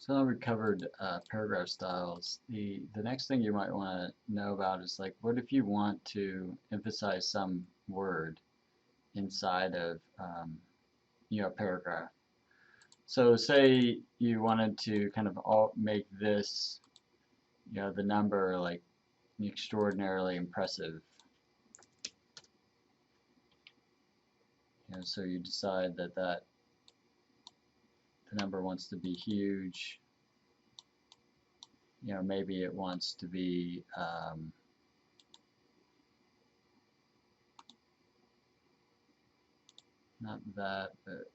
So now we covered paragraph styles. The next thing you might want to know about is like, what if you want to emphasize some word inside of a paragraph. So say you wanted to kind of make this, the number like extraordinarily impressive. So you decide that the number wants to be huge. Maybe it wants to be not that, but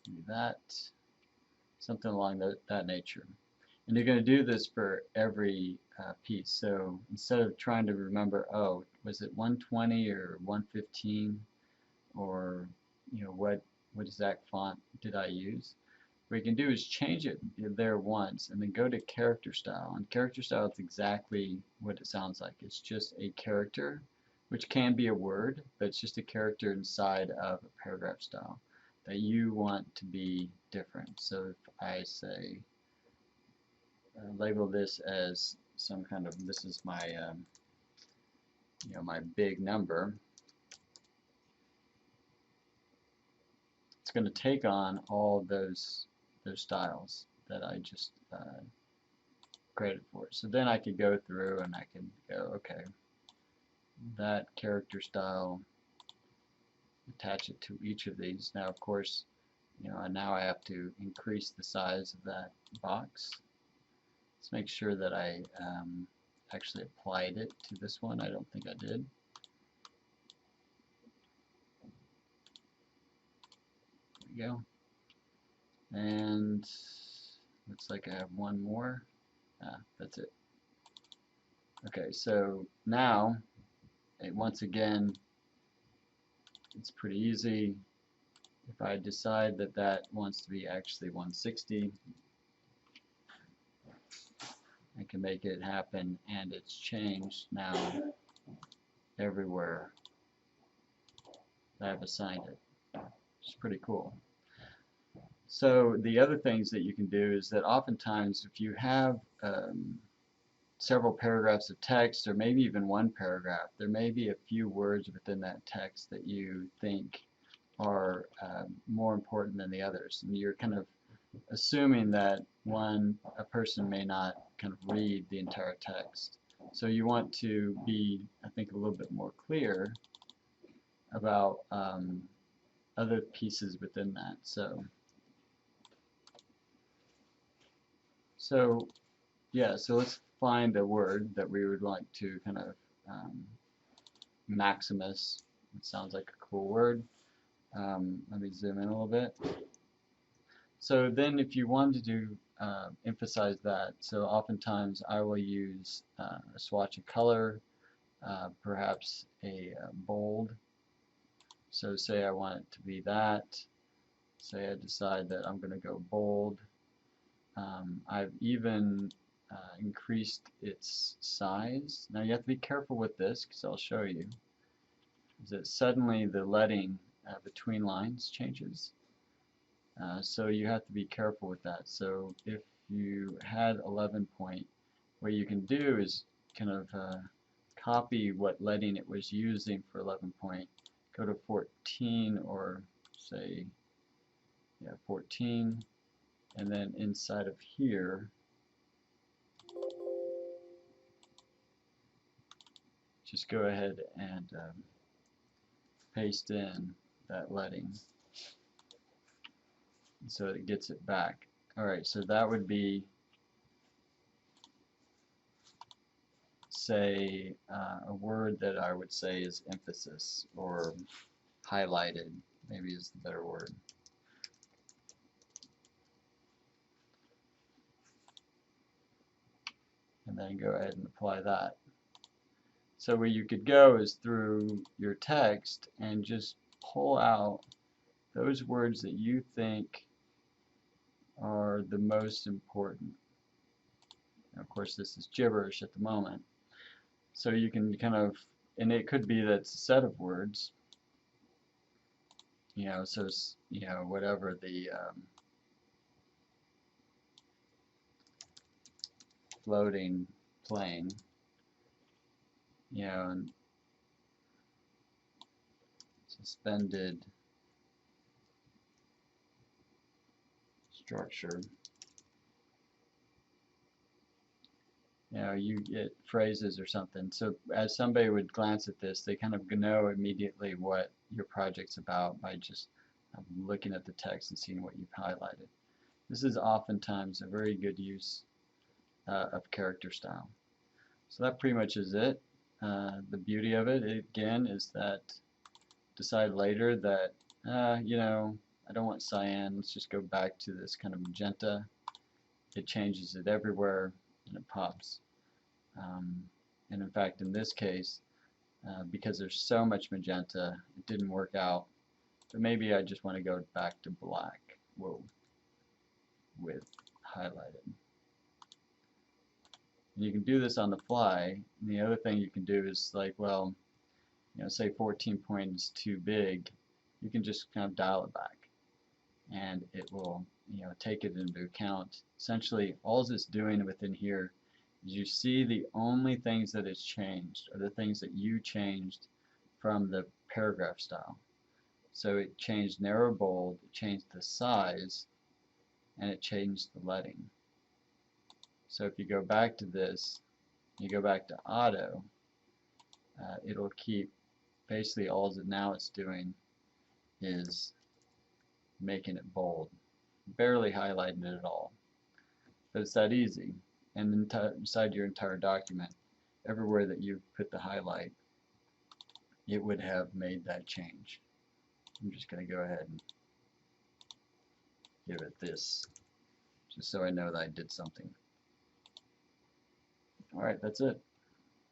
maybe that, something along that nature. And you're going to do this for every piece. So instead of trying to remember, oh, was it 120 or 115, or what exact font did I use? What you can do is change it there once and then go to character style. And character style is exactly what it sounds like. It's just a character, which can be a word, but it's just a character inside of a paragraph style that you want to be different. So if I say, label this as some kind of, this is my, my big number, it's going to take on all those styles that I just created for it. So then I could go through and I can go, okay, that character style, attach it to each of these. Now, of course, now I have to increase the size of that box. Let's make sure that I actually applied it to this one. I don't think I did. There we go. And looks like I have one more. That's it. Okay, so now, once again, it's pretty easy. If I decide that that wants to be actually 160, I can make it happen, and it's changed now everywhere that I've assigned it. It's pretty cool. So the other things that you can do is that oftentimes if you have several paragraphs of text, or maybe even one paragraph, there may be a few words within that text that you think are more important than the others, and you're kind of assuming that a person may not kind of read the entire text. So you want to be, I think, a little bit more clear about other pieces within that. So yeah, so let's find a word that we would like to kind of Maximus. It sounds like a cool word. Let me zoom in a little bit. So then if you wanted to emphasize that, so oftentimes I will use a swatch of color, perhaps a bold. So say I want it to be that. Say I decide that I'm going to go bold. I've even increased its size. Now you have to be careful with this because I'll show you. Is that suddenly the leading between lines changes. So you have to be careful with that. So if you had 11 point, what you can do is kind of copy what leading it was using for 11 point, go to 14, or say, yeah, 14, and then inside of here, just go ahead and paste in that leading so it gets it back. Alright, so that would be, say, a word that I would say is emphasis, or highlighted, maybe is the better word. And then go ahead and apply that. So where you could go is through your text and just pull out those words that you think are the most important. Now, of course, this is gibberish at the moment. So you can kind of, and it could be that it's a set of words, so whatever the floating plane, you know, and suspended structure, you know, you get phrases or something. So as somebody would glance at this, they kind of know immediately what your project's about by just looking at the text and seeing what you've highlighted. This is oftentimes a very good use of character style. So that pretty much is it. The beauty of it, again, is that decide later that, you know, I don't want cyan, let's just go back to this kind of magenta. It changes it everywhere and it pops. And in fact, in this case, because there's so much magenta, it didn't work out. But maybe I just want to go back to black. Whoa, with highlighted. And you can do this on the fly. And the other thing you can do is like, well, you know, say 14 point is too big, you can just kind of dial it back, and it will, you know, take it into account. Essentially, all it's doing within here is you see the only things that it's changed are the things that you changed from the paragraph style. So it changed narrow bold, it changed the size, and it changed the leading. So if you go back to this, you go back to auto, it'll keep basically all that now it's doing is making it bold, barely highlighting it at all. But it's that easy. And inside your entire document, everywhere that you put the highlight, it would have made that change. I'm just going to go ahead and give it this, just so I know that I did something. Alright, that's it.